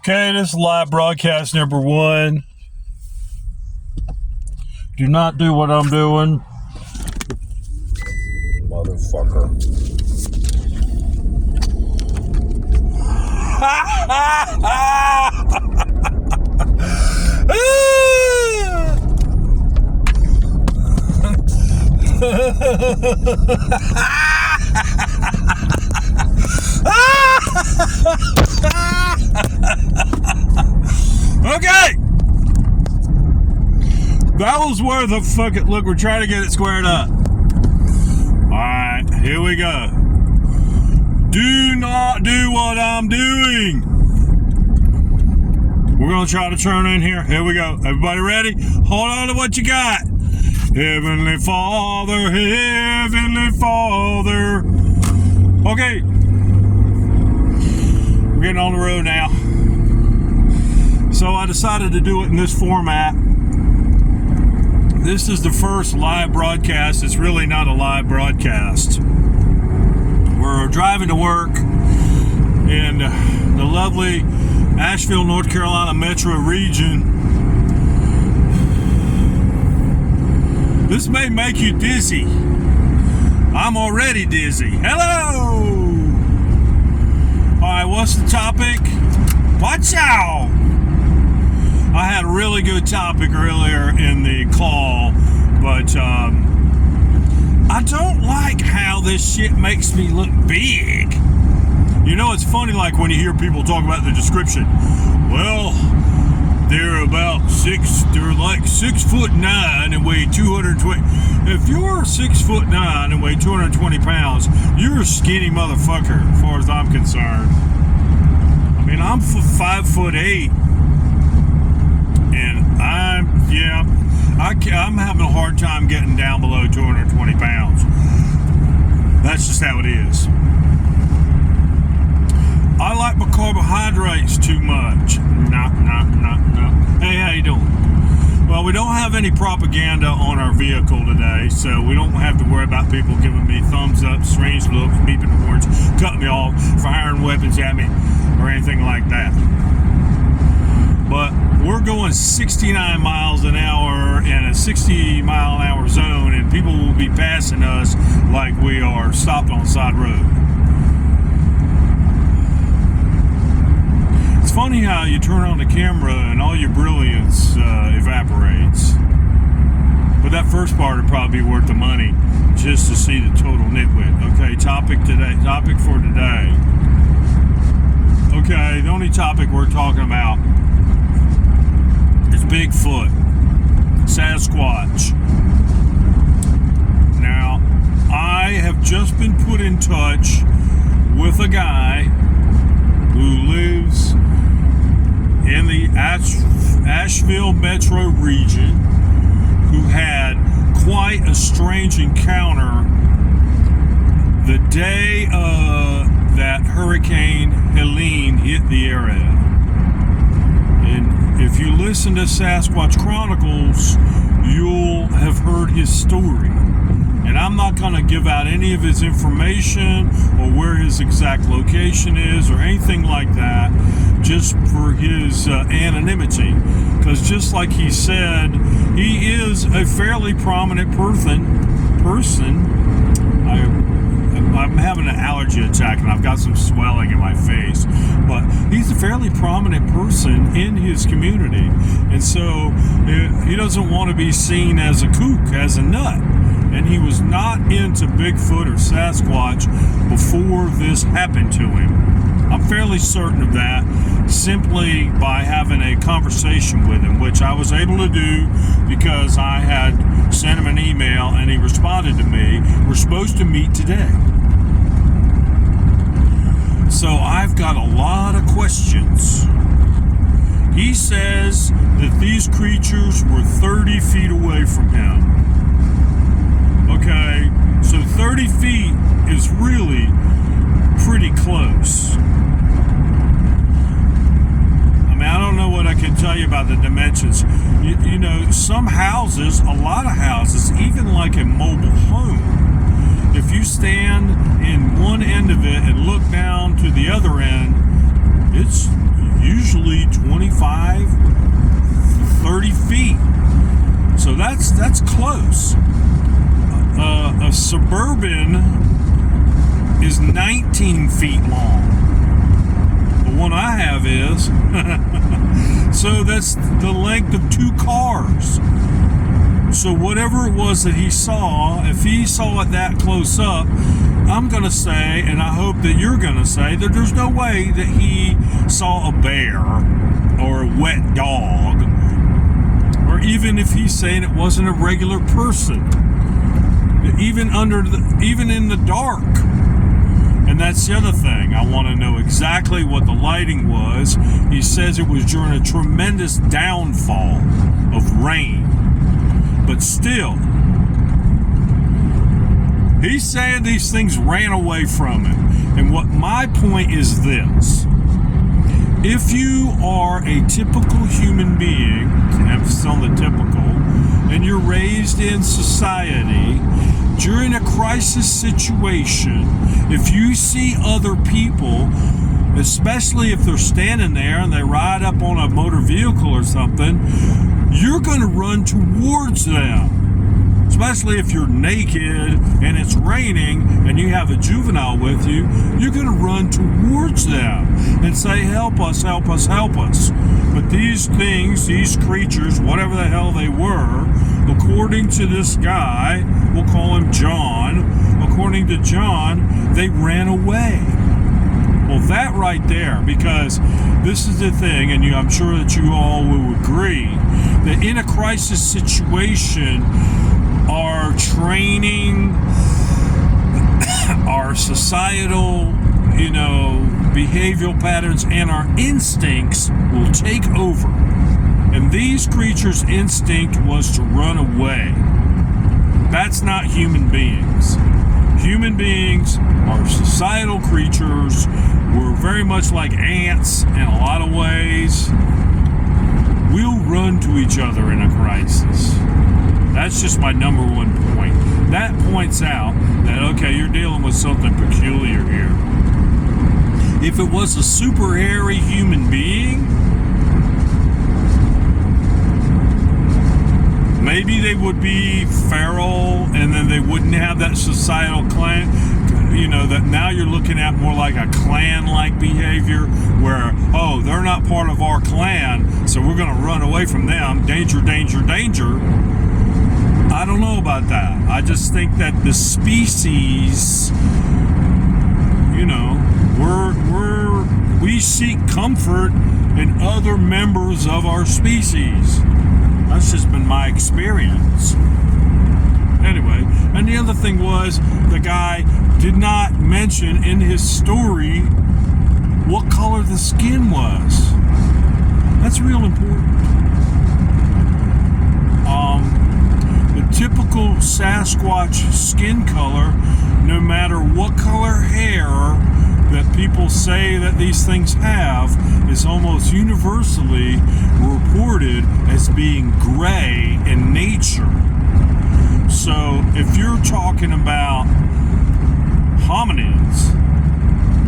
Okay, this is live broadcast number 1. Do not do what I'm doing. Motherfucker. Okay. That was worth a fucking look. We're trying to get it squared up. Alright, here we go. Do not do what I'm doing. We're going to try to turn in here. Here we go. Everybody ready? Hold on to what you got. Heavenly Father, Heavenly Father. Okay. We're getting on the road now. So I decided to do it in this format. This is the first live broadcast. It's really not a live broadcast. We're driving to work in the lovely Asheville, North Carolina metro region. This may make you dizzy. I'm already dizzy. Hello! Alright, what's the topic? Watch out! I had a really good topic earlier in the call, but I don't like how this shit makes me look big. You know, it's funny, like when you hear people talk about the description. Well, they're like 6'9" and weigh 220. If you're 6'9" and weigh 220 pounds, you're a skinny motherfucker, as far as I'm concerned. I mean, I'm 5'8". And I'm having a hard time getting down below 220 pounds. That's just how it is. I like my carbohydrates too much. No. Hey, how you doing? Well, we don't have any propaganda on our vehicle today, so we don't have to worry about people giving me thumbs up, strange looks, beeping horns, cutting me off, firing weapons at me, or anything like that. But we're going 69 miles an hour in a 60-mile-an-hour zone, and people will be passing us like we are stopped on the side road. It's funny how you turn on the camera and all your brilliance evaporates. But that first part would probably be worth the money just to see the total nitwit. Okay, topic for today. Okay, the only topic we're talking about is Bigfoot, Sasquatch. Now, I have just been put in touch with a guy who lives in the Asheville metro region who had quite a strange encounter the day that Hurricane Helene hit the area. And if you listen to Sasquatch Chronicles, you'll have heard his story. And I'm not going to give out any of his information or where his exact location is or anything like that, just for his anonymity. Because just like he said, he is a fairly prominent person. I'm having an allergy attack and I've got some swelling in my face, but he's a fairly prominent person in his community, and so he doesn't want to be seen as a kook, as a nut, and he was not into Bigfoot or Sasquatch before this happened to him. I'm fairly certain of that, simply by having a conversation with him, which I was able to do because I had sent him an email and he responded to me. We're supposed to meet today. So I've got a lot of questions. He says that these creatures were 30 feet away from him. Okay, so 30 feet is really pretty close. I mean, I don't know what I can tell you about the dimensions. You know, some houses, a lot of houses, even like a mobile home, if you stand in one end of it and look down to the other end, it's usually 25, 30 feet. So that's close. A Suburban is 19 feet long. The one I have is. So that's the length of 2 cars. So whatever it was that he saw, if he saw it that close up, I'm going to say, and I hope that you're going to say, that there's no way that he saw a bear or a wet dog, or even if he's saying it wasn't a regular person, even in the dark. And that's the other thing. I want to know exactly what the lighting was. He says it was during a tremendous downfall of rain. But still, he's saying these things ran away from him. And what my point is this. If you are a typical human being, emphasis on the typical, and you're raised in society, during a crisis situation, if you see other people, especially if they're standing there and they ride up on a motor vehicle or something, you're going to run towards them. Especially if you're naked and it's raining and you have a juvenile with you, you're going to run towards them and say, help us, help us, help us. But these things, these creatures, whatever the hell they were, according to this guy, we'll call him John, according to John, they ran away. Well, that right there, because this is the thing, and I'm sure that you all will agree, that in a crisis situation, our training, our societal, behavioral patterns, and our instincts will take over. And these creatures' instinct was to run away. That's not human beings. Human beings are societal creatures. We're very much like ants in a lot of ways. We'll run to each other in a crisis. That's just my number one point. That points out that, okay, you're dealing with something peculiar here. If it was a super hairy human being, maybe they would be feral and then they wouldn't have that societal clan, that now you're looking at more like a clan-like behavior where, oh, they're not part of our clan, so we're going to run away from them. Danger, danger, danger. I don't know about that. I just think that the species, we seek comfort in other members of our species. That's just been my experience. Anyway, and the other thing was, the guy did not mention in his story what color the skin was. That's real important. The typical Sasquatch skin color, no matter what color hair that people say that these things have, is almost universally reported as being gray in nature. So if you're talking about hominids,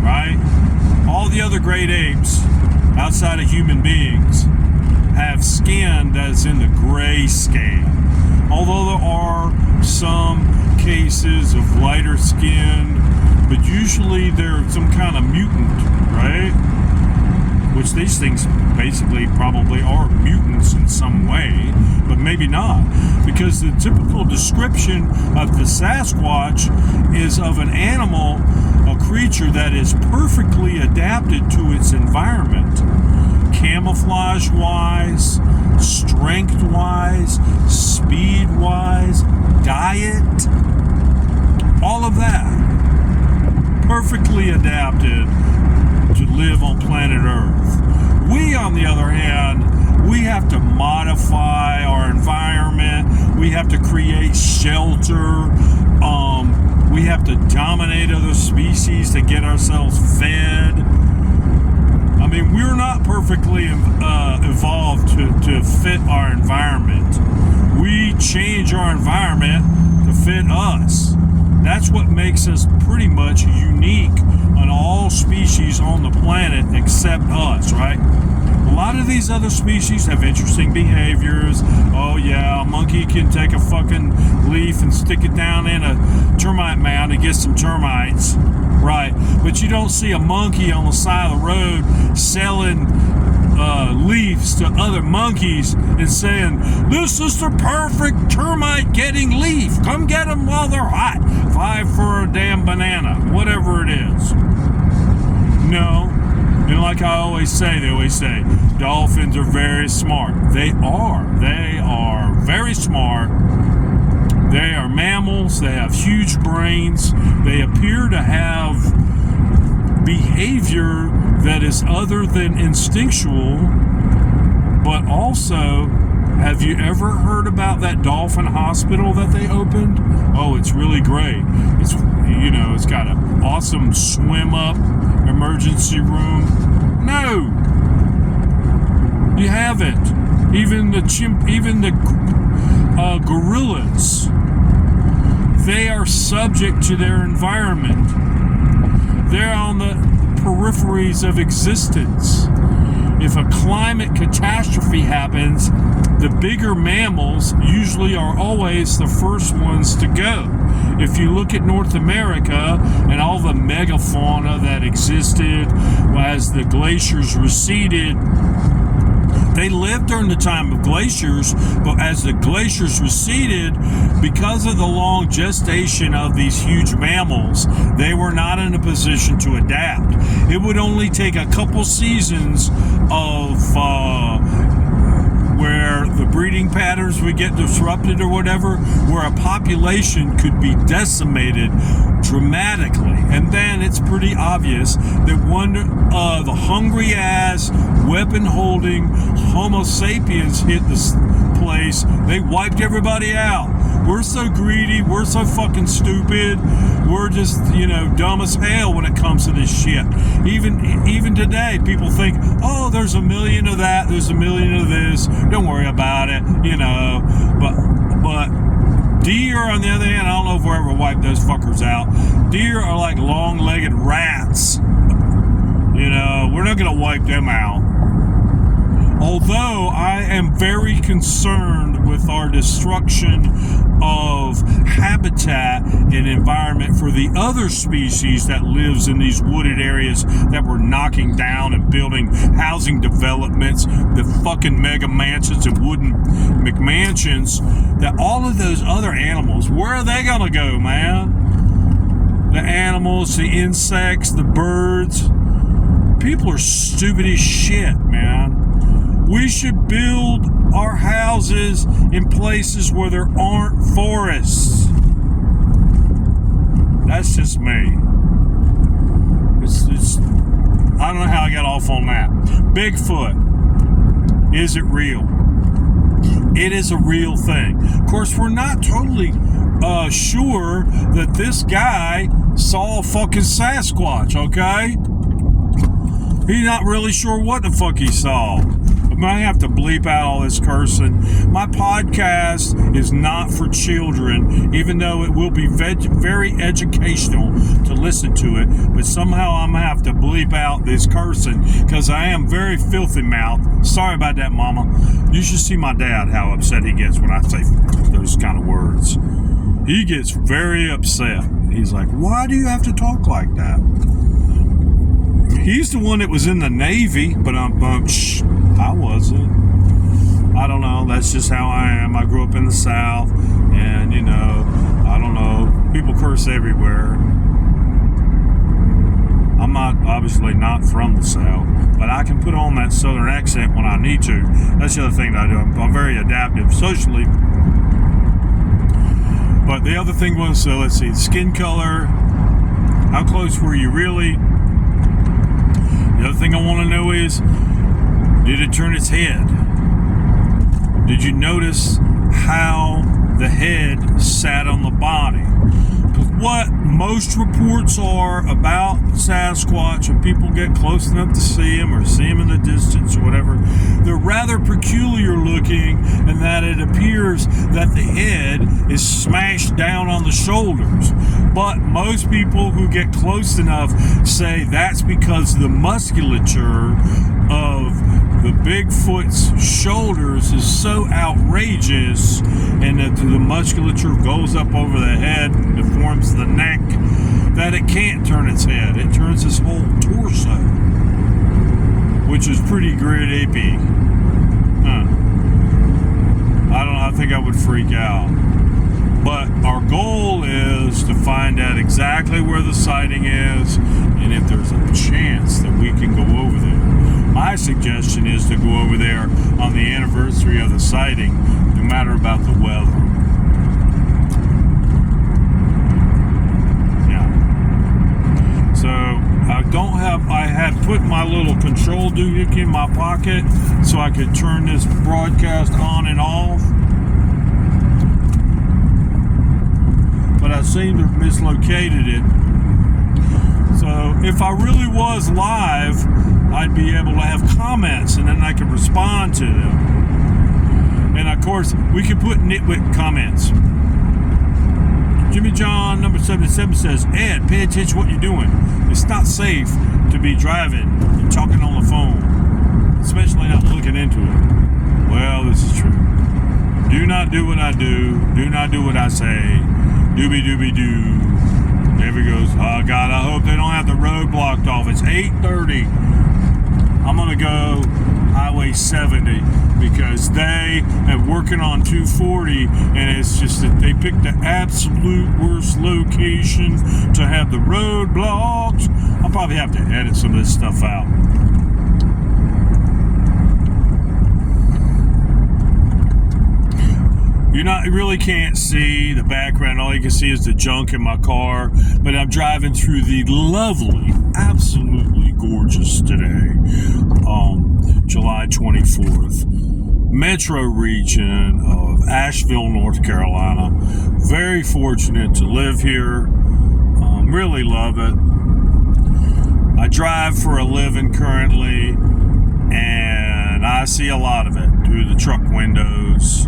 right? All the other great apes outside of human beings have skin that's in the gray scale. Although there are some cases of lighter skin, but usually they're some kind of mutant, right? Which these things basically probably are mutants in some way, but maybe not. Because the typical description of the Sasquatch is of an animal, a creature that is perfectly adapted to its environment. Camouflage-wise, strength-wise, speed-wise, diet, all of that. Perfectly adapted to live on planet Earth. We, on the other hand, we have to modify our environment. We have to create shelter. We have to dominate other species to get ourselves fed. I mean, we're not perfectly evolved to fit our environment. We change our environment to fit us. That's what makes us pretty much unique on all species on the planet except us, right? A lot of these other species have interesting behaviors. Oh yeah, a monkey can take a fucking leaf and stick it down in a termite mound and get some termites, right? But you don't see a monkey on the side of the road selling leaves to other monkeys and saying, "This is the perfect termite getting leaf. Come get them while they're hot. 5 for a damn banana," whatever it is. No. And like I always say, they always say, dolphins are very smart. They are. They are very smart. They are mammals. They have huge brains. They appear to have behavior that is other than instinctual. But also, have you ever heard about that dolphin hospital that they opened? Oh, it's really great. It's, you know, it's got an awesome swim up emergency room. No, you haven't. Even the gorillas, they are subject to their environment. They're on the peripheries of existence. If a climate catastrophe happens, the bigger mammals usually are always the first ones to go. If you look at North America and all the megafauna that existed as the glaciers receded, they lived during the time of glaciers, but as the glaciers receded, because of the long gestation of these huge mammals, they were not in a position to adapt. It would only take a couple seasons of where the breeding patterns would get disrupted or whatever, where a population could be decimated dramatically. And then it's pretty obvious that the hungry ass, weapon holding Homo sapiens hit this place, they wiped everybody out. We're so greedy, we're so fucking stupid, we're just, dumb as hell when it comes to this shit. Even today, people think, oh, there's a million of that, there's a million of this, don't worry about it, but deer, on the other hand, I don't know if we'll ever wipe those fuckers out. Deer are like long-legged rats. We're not going to wipe them out. Although I am very concerned with our destruction of habitat and environment for the other species that lives in these wooded areas that we're knocking down and building housing developments, the fucking mega mansions and wooden McMansions, that all of those other animals, where are they gonna go, man? The animals, the insects, the birds. People are stupid as shit, man. We should build our houses in places where there aren't forests. That's just me. I don't know how I got off on that. Bigfoot. Is it real? It is a real thing. Of course, we're not totally sure that this guy saw a fucking Sasquatch, okay? He's not really sure what the fuck he saw. I might have to bleep out all this cursing. My podcast is not for children, even though it will be very educational to listen to it. But somehow I'm going to have to bleep out this cursing because I am very filthy mouthed. Sorry about that, Mama. You should see my dad, how upset he gets when I say those kind of words. He gets very upset. He's like, why do you have to talk like that? He's the one that was in the Navy, but I wasn't. I don't know. That's just how I am. I grew up in the South, and, I don't know. People curse everywhere. I'm obviously not from the South, but I can put on that Southern accent when I need to. That's the other thing that I do. I'm very adaptive socially. But the other thing was, let's see, skin color. How close were you really? The other thing I want to know is, did it turn its head? Did you notice how the head sat on the body? Because what most reports are about Sasquatch, when people get close enough to see him or see him in the distance or whatever, they're rather rather peculiar looking, and that it appears that the head is smashed down on the shoulders. But most people who get close enough say that's because the musculature of the Bigfoot's shoulders is so outrageous, and that the musculature goes up over the head and deforms the neck, that it can't turn its head. It turns its whole torso, which is pretty creepy. I don't know, I think I would freak out. But our goal is to find out exactly where the sighting is, and if there's a chance that we can go over there. My suggestion is to go over there on the anniversary of the sighting, no matter about the weather. Yeah. So I had put my little control doohickey in my pocket so I could turn this broadcast on and off. But I seem to have mislocated it. So if I really was live, I'd be able to have comments, and then I could respond to them. And of course, we could put nitwit comments. Jimmy John number 77 says, Ed, pay attention to what you're doing. It's not safe to be driving and talking on the phone, especially not looking into it. Well, this is true. Do not do what I do. Do not do what I say. Doobie doobie doo. There he goes. Oh God, I hope they don't have the road blocked off. It's 8:30. I'm gonna go Highway 70 because they are working on 240, and it's just that they picked the absolute worst location to have the road blocked. I'll probably have to edit some of this stuff out. You really can't see the background. All you can see is the junk in my car. But I'm driving through the lovely, absolutely gorgeous today, July 24th, metro region of Asheville, North Carolina. Very fortunate to live here. Really love it. I drive for a living currently, and I see a lot of it through the truck windows.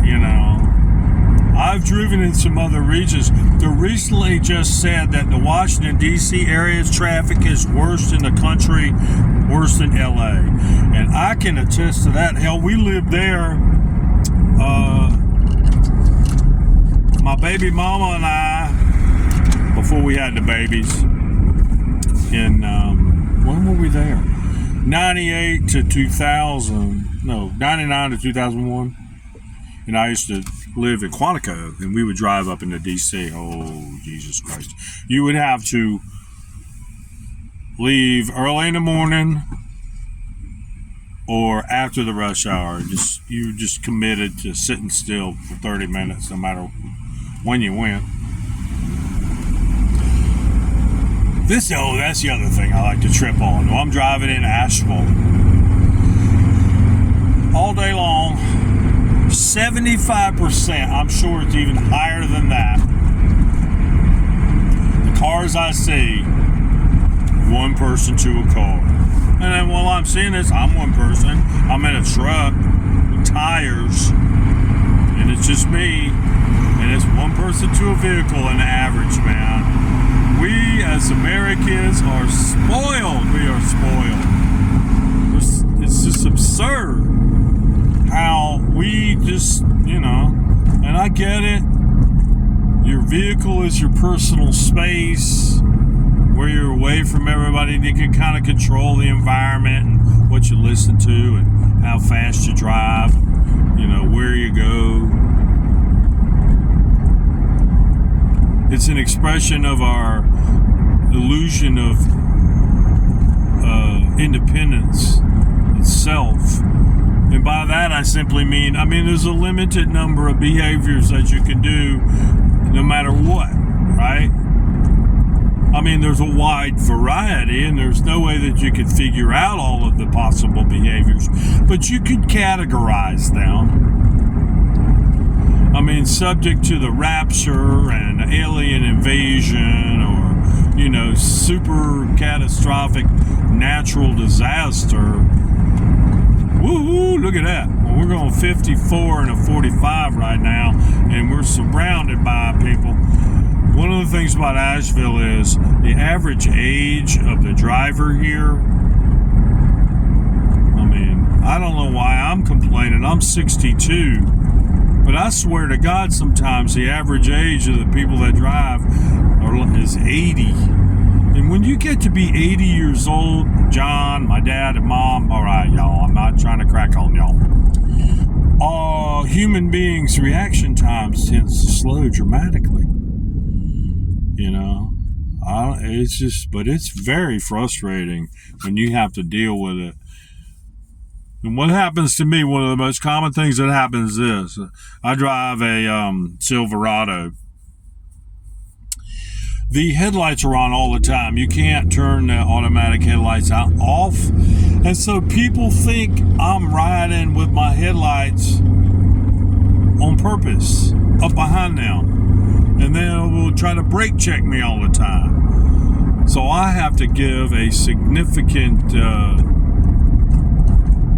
You know, I've driven in some other regions. They recently just said that the Washington, D.C. area's traffic is worse in the country, worse than L.A. And I can attest to that. Hell, we lived there. My baby mama and I, before we had the babies, in, when were we there? 98 to 2000, no, 99 to 2001. And I used to live in Quantico, and we would drive up into D.C. Oh, Jesus Christ. You would have to leave early in the morning or after the rush hour. You just committed to sitting still for 30 minutes, no matter when you went. That's the other thing I like to trip on. Well, I'm driving in Asheville all day long. 75%, I'm sure it's even higher than that. The cars I see, one person to a car. And then while I'm seeing this, I'm one person. I'm in a truck with tires, and it's just me. And it's one person to a vehicle on average, man. We as Americans are spoiled. We are spoiled. It's just absurd how we just, and I get it. Your vehicle is your personal space where you're away from everybody. You can kind of control the environment and what you listen to and how fast you drive, where you go. It's an expression of our illusion of independence itself. And by that, I simply mean, there's a limited number of behaviors that you can do no matter what, right? There's a wide variety, and there's no way that you could figure out all of the possible behaviors, but you could categorize them. Subject to the rapture and alien invasion or super catastrophic natural disaster. Woo-hoo, look at that. Well, we're going 54 and a 45 right now, and we're surrounded by people. One of the things about Asheville is the average age of the driver here. I mean, I don't know why I'm complaining. I'm 62, but I swear to God, sometimes the average age of the people that drive is 80. And when you get to be 80 years old, John, my dad, and mom, all right, y'all, I'm not trying to crack on y'all. Human beings' reaction times tends to slow dramatically. But it's very frustrating when you have to deal with it. And what happens to me, one of the most common things that happens is this. I drive a Silverado. The headlights are on all the time. You can't turn the automatic headlights off. And so people think I'm riding with my headlights on purpose, up behind them. And then will try to brake check me all the time. So I have to give a significant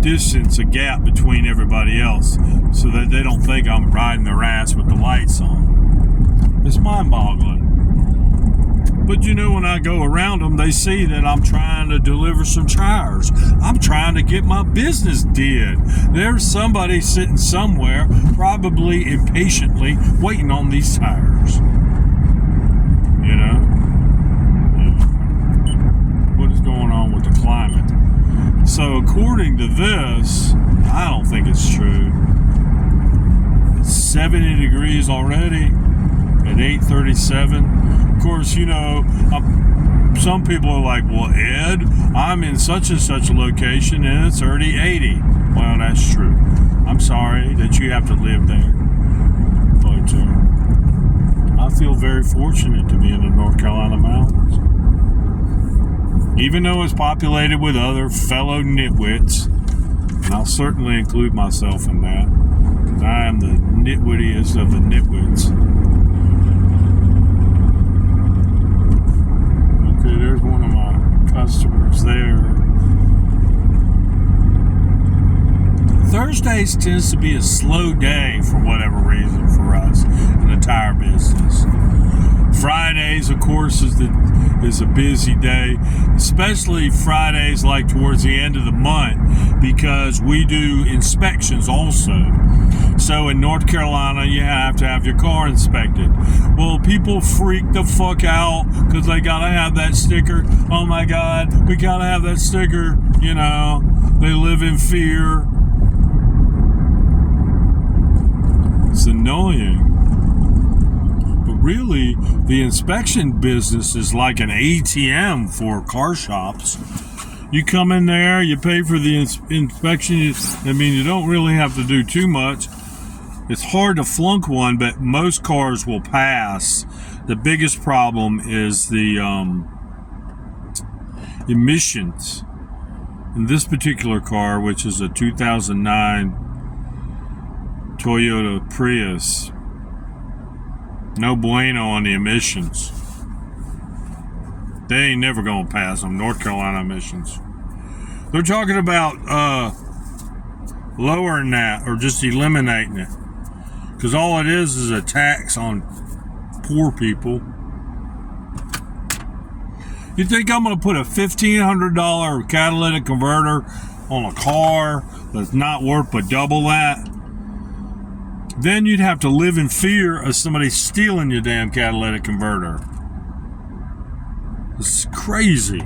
distance, a gap between everybody else so that they don't think I'm riding their ass with the lights on. It's mind-boggling. But when I go around them, they see that I'm trying to deliver some tires. I'm trying to get my business did. There's somebody sitting somewhere, probably impatiently, waiting on these tires. What is going on with the climate? So according to this, I don't think it's true. It's 70 degrees already at 8:37. Of course, some people are like, well, Ed, I'm in such and such a location and it's already 80. Well, that's true. I'm sorry that you have to live there. But I feel very fortunate to be in the North Carolina mountains. Even though it's populated with other fellow nitwits, and I'll certainly include myself in that, because I am the nitwittiest of the nitwits. Okay, there's one of my customers there. Thursdays tends to be a slow day for whatever reason for us in the tire business. Fridays, of course, is a busy day, especially Fridays like towards the end of the month, because we do inspections also. So in North Carolina, you have to have your car inspected. Well, people freak the fuck out because they gotta have that sticker. Oh my God, we gotta have that sticker. They live in fear. It's annoying. But really, the inspection business is like an ATM for car shops. You come in there, you pay for the inspection. You don't really have to do too much. It's hard to flunk one, but most cars will pass. The biggest problem is the emissions. In this particular car, which is a 2009 Toyota Prius, no bueno on the emissions. They ain't never gonna pass them, North Carolina emissions. They're talking about lowering that or just eliminating it, because all it is a tax on poor people. You think I'm gonna put a $1,500 catalytic converter on a car that's not worth but double that? Then you'd have to live in fear of somebody stealing your damn catalytic converter. It's crazy.